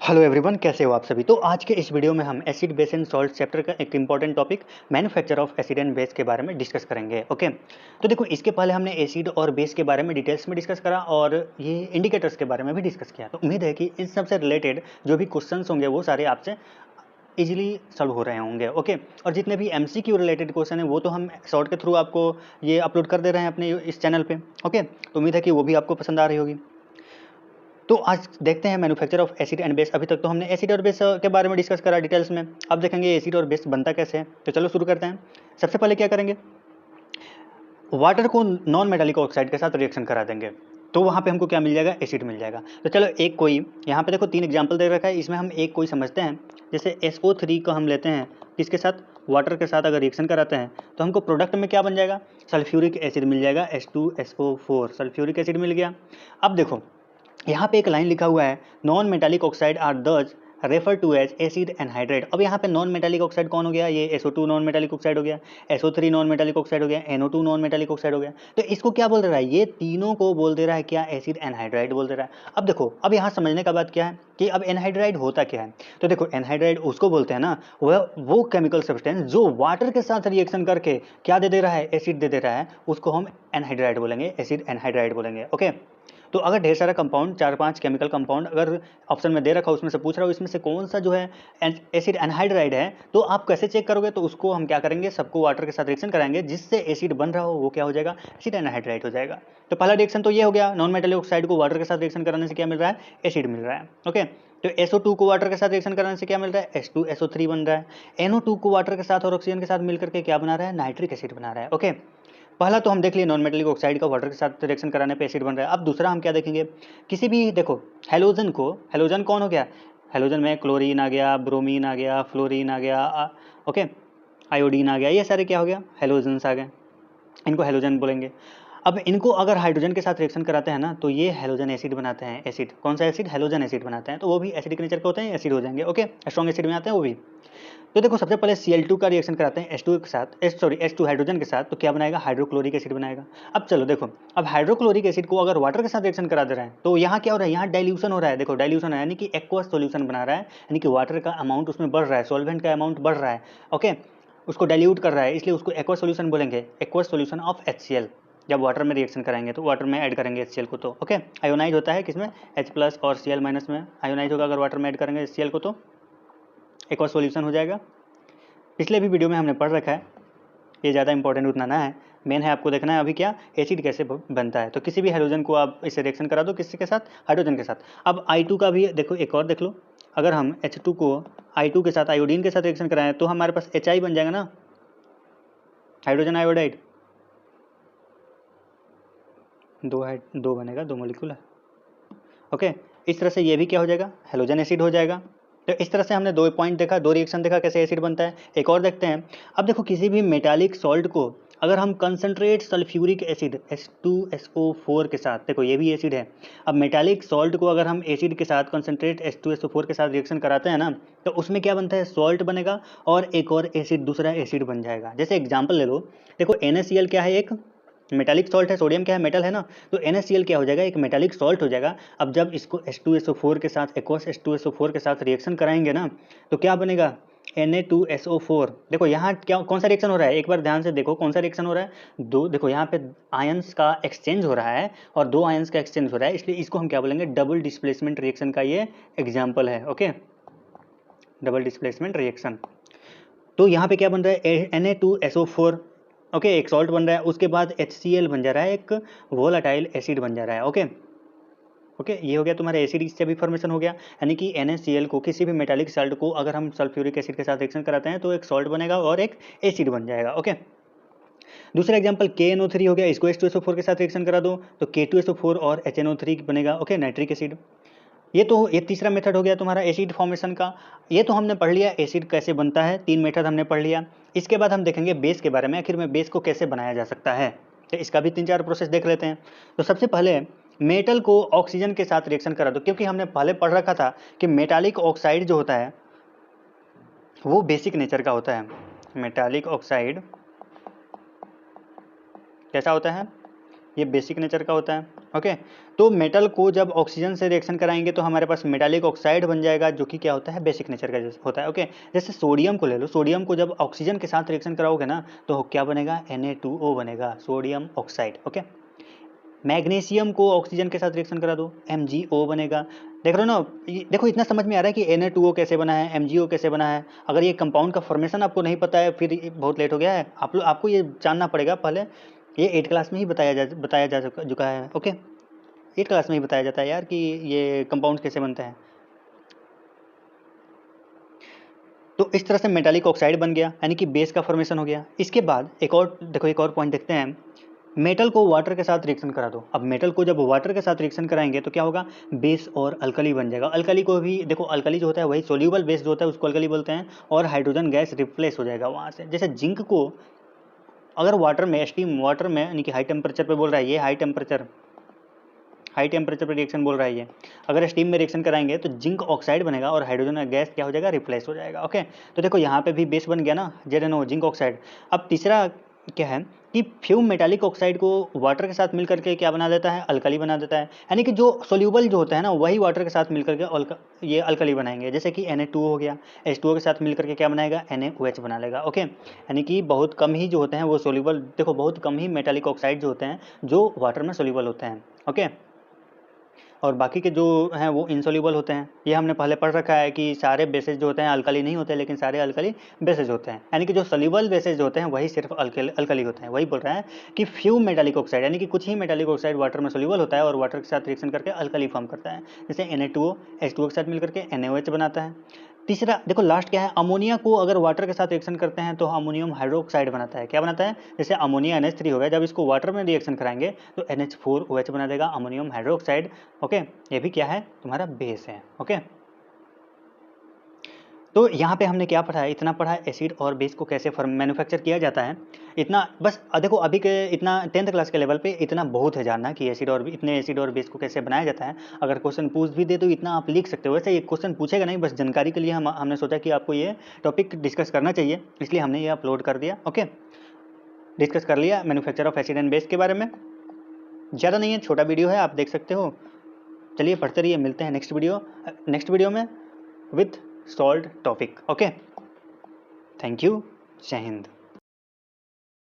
Hello everyone, कैसे हो आप सभी। तो आज के इस वीडियो में हम acid base and salt chapter का एक important topic manufacture of acid and base के बारे में डिस्कस करेंगे। ओके, तो देखो, इसके पहले हमने एसिड और बेस के बारे में डिटेल्स में डिस्कस करा और ये इंडिकेटर्स के बारे में भी डिस्कस किया। तो उम्मीद है कि इन सबसे रिलेटेड जो भी क्वेश्चन होंगे वो सारे आपसे इजीली सॉल्व हो रहे होंगे। ओके, और जितने भी एमसीक्यू रिलेटेड क्वेश्चन है वो तो हम शॉर्ट के थ्रू आपको ये अपलोड कर दे रहे हैं अपने इस चैनल पे। ओके, तो उम्मीद है कि वो भी आपको पसंद आ रही होगी। तो आज देखते हैं manufacture of acid and base. अभी तक तो हमने एसिड और बेस के बारे में डिस्कस करा डिटेल्स में। अब देखेंगे एसिड और बेस बनता कैसे है। तो चलो शुरू करते हैं। सबसे पहले क्या करेंगे, वाटर को नॉन मेटालिक ऑक्साइड के साथ रिएक्शन करा देंगे, तो वहाँ पे हमको क्या मिल जाएगा, एसिड मिल जाएगा। तो चलो एक कोई, यहाँ पे देखो 3 एग्जाम्पल दे रखा है, इसमें हम एक कोई समझते हैं। जैसे SO3 को हम लेते हैं, किसके साथ, वाटर के साथ अगर रिएक्शन कराते हैं तो हमको प्रोडक्ट में क्या बन जाएगा, सल्फ्यूरिक एसिड मिल जाएगा, H2SO4 सल्फ्यूरिक एसिड मिल गया। अब देखो यहाँ पे एक लाइन लिखा हुआ है, non metallic oxide are thus refer to as acid anhydride. अब यहाँ पे नॉन मेटालिक ऑक्साइड कौन हो गया, ये SO2 नॉन मेटालिक ऑक्साइड हो गया, SO3 नॉन मेटालिक ऑक्साइड हो गया, NO2 नॉन मेटालिक ऑक्साइड हो गया। तो इसको क्या बोल दे रहा है, ये तीनों को बोल दे रहा है क्या, एसिड एनहाइड्राइड बोल दे रहा है। अब देखो, अब यहाँ समझने का बात क्या है कि अब एनहाइड्राइड होता क्या है। तो देखो, एनहाइड्राइड उसको बोलते हैं ना, वह वो केमिकल सब्सटेंस जो वाटर के साथ रिएक्शन करके क्या दे दे रहा है, एसिड दे दे रहा है, उसको हम एनहाइड्राइड बोलेंगे, एसिड एनहाइड्राइड बोलेंगे। ओके, तो अगर ढेर सारा कंपाउंड, 4-5 केमिकल कंपाउंड अगर ऑप्शन में दे रखा, उसमें से पूछ रहा हो इसमें से कौन सा जो है एसिड एनहाइड्राइड है, तो आप कैसे चेक करोगे, तो उसको हम क्या करेंगे, सबको वाटर के साथ रिएक्शन कराएंगे, जिससे एसिड बन रहा हो वो क्या हो जाएगा, एसिड एनहाइड्राइड हो जाएगा। तो पहला रिएक्शन तो ये हो गया, नॉन मेटालिक ऑक्साइड को वाटर के साथ रिएक्शन कराने से क्या मिल रहा है, एसिड मिल रहा है। ओके, तो SO2 को वाटर के साथ रिएक्शन कराने से क्या मिल रहा है, H2SO3 बन रहा है। NO2 को वाटर के साथ और ऑक्सीजन के साथ मिलकर के क्या बना रहा है, नाइट्रिक एसिड बना रहा है। ओके, पहला तो हम देख लिए नॉन मेटालिक ऑक्साइड का वाटर के साथ रिएक्शन कराने पे एसिड बन रहा है। अब दूसरा हम क्या देखेंगे, किसी भी देखो हेलोजन को, हेलोजन कौन हो गया, हेलोजन में क्लोरीन आ गया, ब्रोमीन आ गया, फ्लोरीन आ गया, ओके, आयोडीन आ गया, ये सारे क्या हो गया, हेलोजन्स आ गए, इनको हेलोजन बोलेंगे। अब इनको अगर हाइड्रोजन के साथ रिएक्शन कराते हैं ना, तो ये हेलोजन एसिड बनाते हैं। एसिड कौन सा एसिड, हेलोजन एसिड बनाते हैं, तो वो भी एसिडिक नेचर के होते हैं, एसिड हो जाएंगे। ओके, स्ट्रॉन्ग एसिड बनाते हैं वो भी। तो देखो, सबसे पहले Cl2 का रिएक्शन कराते हैं H2 के साथ, H2 हाइड्रोजन के साथ, तो क्या बनाएगा, हाइड्रोक्लोरिक एसिड बनाएगा। अब चलो देखो, अब हाइड्रोक्लोरिक एसिड को अगर वाटर के साथ रिएक्शन करा दे रहे हैं, तो यहाँ क्या हो रहा है, यहाँ डाइल्यूशन हो रहा है। देखो डाइल्यूशन है, यानी कि एक्वस सॉल्यूशन बना रहा है, यानी कि वाटर का अमाउंट उसमें बढ़ रहा है, सॉल्वेंट का अमाउंट बढ़ रहा है। ओके, उसको डाइल्यूट कर रहा है, इसलिए उसको एक्वस सॉल्यूशन बोलेंगे, एक्वस सॉल्यूशन ऑफ HCl। जब वाटर में रिएक्शन कराएंगे तो वाटर में ऐड करेंगे HCl को, तो ओके, आयोनाइज होता है किसमें, H+ और Cl- में आयोनाइज होगा अगर वाटर में ऐड करेंगे HCl को, तो एक्वस सॉल्यूशन हो जाएगा। पिछले भी वीडियो में हमने पढ़ रखा है, ये ज़्यादा इंपॉर्टेंट उतना ना है, मेन है आपको देखना है अभी क्या, एसिड कैसे बनता है। तो किसी भी हाइड्रोजन को आप इसे रिएक्शन करा दो, किसके साथ, हाइड्रोजन के साथ। अब I2 का भी देखो, एक और देख लो, अगर हम H2 को I2 के साथ आयोडीन के साथ रिएक्शन कराएं तो हमारे पास HI बन जाएगा ना, हाइड्रोजन आयोडाइड, दो बनेगा, 2 मॉलिक्यूल है। ओके, इस तरह से ये भी क्या हो जाएगा, हेलोजन एसिड हो जाएगा। तो इस तरह से हमने 2 पॉइंट देखा, 2 रिएक्शन देखा कैसे एसिड बनता है। एक और देखते हैं। अब देखो, किसी भी मेटालिक सॉल्ट को अगर हम कंसंट्रेट सल्फ्यूरिक एसिड H2SO4 के साथ, देखो ये भी एसिड है, अब मेटालिक सॉल्ट को अगर हम एसिड के साथ कंसंट्रेट H2SO4 के साथ रिएक्शन कराते हैं ना, तो उसमें क्या बनता है, सॉल्ट बनेगा और एक और एसिड, दूसरा एसिड बन जाएगा। जैसे एग्जाम्पल ले लो, देखो NaCl क्या है, एक मेटालिक सॉल्ट है, सोडियम क्या है, मेटल है ना, तो NaCl क्या हो जाएगा, एक मेटालिक सॉल्ट हो जाएगा। अब जब इसको H2SO4 के साथ, एक्वस H2SO4 के साथ रिएक्शन कराएंगे ना, तो क्या बनेगा, Na2SO4। देखो यहाँ क्या, कौन सा रिएक्शन हो रहा है, एक बार ध्यान से देखो कौन सा रिएक्शन हो रहा है, दो, देखो यहाँ पे आयंस का एक्सचेंज हो रहा है और 2 आयंस का एक्सचेंज हो रहा है, इसलिए इसको हम क्या बोलेंगे, डबल डिस्प्लेसमेंट रिएक्शन का ये एग्जाम्पल है। Okay, double displacement reaction. तो यहाँ पे क्या बन रहा है, Na2SO4, ओके, एक सॉल्ट बन रहा है, उसके बाद HCl बन जा रहा है, एक वोलाटाइल एसिड बन जा रहा है। ओके ओके, ये हो गया तुम्हारा एसिड से भी फॉर्मेशन हो गया, यानी कि NaCl को, किसी भी मेटालिक सॉल्ट को अगर हम सल्फ्यूरिक एसिड के साथ रिएक्शन कराते हैं तो एक सॉल्ट बनेगा और एक एसिड बन जाएगा। ओके, दूसरा एग्जांपल KNO3 हो गया, इसको H2SO4 के साथ रिएक्शन करा दो तो K2SO4 और HNO3 बनेगा। Okay, nitric acid. ये तीसरा मेथड हो गया तुम्हारा एसिड फॉर्मेशन का। ये तो हमने पढ़ लिया एसिड कैसे बनता है, 3 मेथड हमने पढ़ लिया। इसके बाद हम देखेंगे बेस के बारे में, आखिर में बेस को कैसे बनाया जा सकता है, तो इसका भी 3-4 प्रोसेस देख लेते हैं। तो सबसे पहले मेटल को ऑक्सीजन के साथ रिएक्शन करा दो, क्योंकि हमने पहले पढ़ रखा था कि मेटालिक ऑक्साइड जो होता है वो बेसिक नेचर का होता है। मेटालिक ऑक्साइड कैसा होता है, ये बेसिक नेचर का होता है। ओके, तो मेटल को जब ऑक्सीजन से रिएक्शन कराएंगे तो हमारे पास मेटालिक ऑक्साइड बन जाएगा, जो कि क्या होता है, बेसिक नेचर का होता है। ओके, जैसे सोडियम को ले लो, सोडियम को जब ऑक्सीजन के साथ रिएक्शन कराओगे ना तो क्या बनेगा, Na2O बनेगा, सोडियम ऑक्साइड। ओके, मैग्नीशियम को ऑक्सीजन के साथ रिएक्शन करा दो, MgO बनेगा। देख रहे हो ना, देखो इतना समझ में आ रहा है कि Na2O कैसे बना है, MgO कैसे बना है। अगर ये कंपाउंड का फॉर्मेशन आपको नहीं पता है फिर बहुत लेट हो गया है, आपको ये जानना पड़ेगा पहले। ये 8 क्लास में ही बताया जा चुका है। ओके, 8 क्लास में ही बताया जाता है यार कि ये कंपाउंड कैसे बनते हैं। तो इस तरह से मेटालिक ऑक्साइड बन गया, यानी कि बेस का फॉर्मेशन हो गया। इसके बाद एक और देखो, एक और पॉइंट देखते हैं, मेटल को वाटर के साथ रिएक्शन करा दो। अब मेटल को जब वाटर के साथ रिएक्शन कराएंगे तो क्या होगा, बेस और अल्कली बन जाएगा। अल्कली को भी देखो, अल्कली जो होता है वही सोल्यूबल बेस जो होता है उसको अल्कली बोलते हैं, और हाइड्रोजन गैस रिप्लेस हो जाएगा वहाँ से। जैसे जिंक को अगर वाटर में, स्टीम वाटर में, यानी कि हाई टेम्परेचर पे बोल रहा है, ये हाई टेम्परेचर पे रिएक्शन बोल रहा है ये, अगर स्टीम में रिएक्शन कराएंगे तो जिंक ऑक्साइड बनेगा और हाइड्रोजन गैस क्या हो जाएगा, रिप्लेस हो जाएगा। ओके, तो देखो यहाँ पे भी बेस बन गया ना, ZnO, जिंक ऑक्साइड। अब तीसरा क्या है कि फ्यूम मेटालिक ऑक्साइड को वाटर के साथ मिलकर के क्या बना देता है, अल्कली बना देता है। यानी कि जो सोल्यूबल जो होता है ना वही वाटर के साथ मिलकर के ये अल्कली बनाएंगे। जैसे कि Na2 हो गया, H2O के साथ मिलकर के क्या बनाएगा, NaOH बना लेगा। ओके, यानी कि बहुत कम ही जो होते हैं वो सोल्यूबल, देखो बहुत कम ही मेटालिक ऑक्साइड जो होते हैं जो वाटर में सोल्यूबल होते हैं। ओके, और बाकी के जो हैं वो इनसोल्यूबल होते हैं। ये हमने पहले पढ़ रखा है कि सारे बेसेज जो होते हैं अल्कली नहीं होते, लेकिन सारे अल्कली बेसेज होते हैं। यानी कि जो सोल्यूबल बेसेज होते हैं वही सिर्फ अल्कली होते हैं। वही बोल रहा है कि फ्यू मेटालिक ऑक्साइड, यानी कि कुछ ही मेटालिक ऑक्साइड वाटर में सोल्यूबल होता है और वाटर के साथ रिएक्शन करके अल्कली फॉर्म करता है। जैसे Na2O H2O के साथ मिलकर के NaOH बनाता है। तीसरा देखो, लास्ट क्या है, अमोनिया को अगर वाटर के साथ रिएक्शन करते हैं तो अमोनियम हाइड्रोक्साइड बनाता है। क्या बनाता है, जैसे अमोनिया NH3 हो गया, जब इसको वाटर में रिएक्शन कराएंगे तो NH4OH बना देगा, अमोनियम हाइड्रोक्साइड। ओके, ये भी क्या है, तुम्हारा बेस है। ओके, तो यहाँ पे हमने क्या पढ़ा है, इतना पढ़ा है एसिड और बेस को कैसे मैन्युफैक्चर किया जाता है। इतना बस देखो, अभी के इतना 10th क्लास के लेवल पे इतना बहुत है जानना कि इतने एसिड और बेस को कैसे बनाया जाता है। अगर क्वेश्चन पूछ भी दे तो इतना आप लिख सकते हो। वैसे ये क्वेश्चन पूछेगा नहीं, बस जानकारी के लिए हमने सोचा कि आपको ये टॉपिक डिस्कस करना चाहिए, इसलिए हमने ये अपलोड कर दिया। ओके, डिस्कस कर लिया manufacture of acid and base के बारे में। ज़्यादा नहीं है, छोटा वीडियो है, आप देख सकते हो। चलिए पढ़ते रहिए, मिलते हैं नेक्स्ट वीडियो में with solve topic. Okay, thank you, जय हिंद।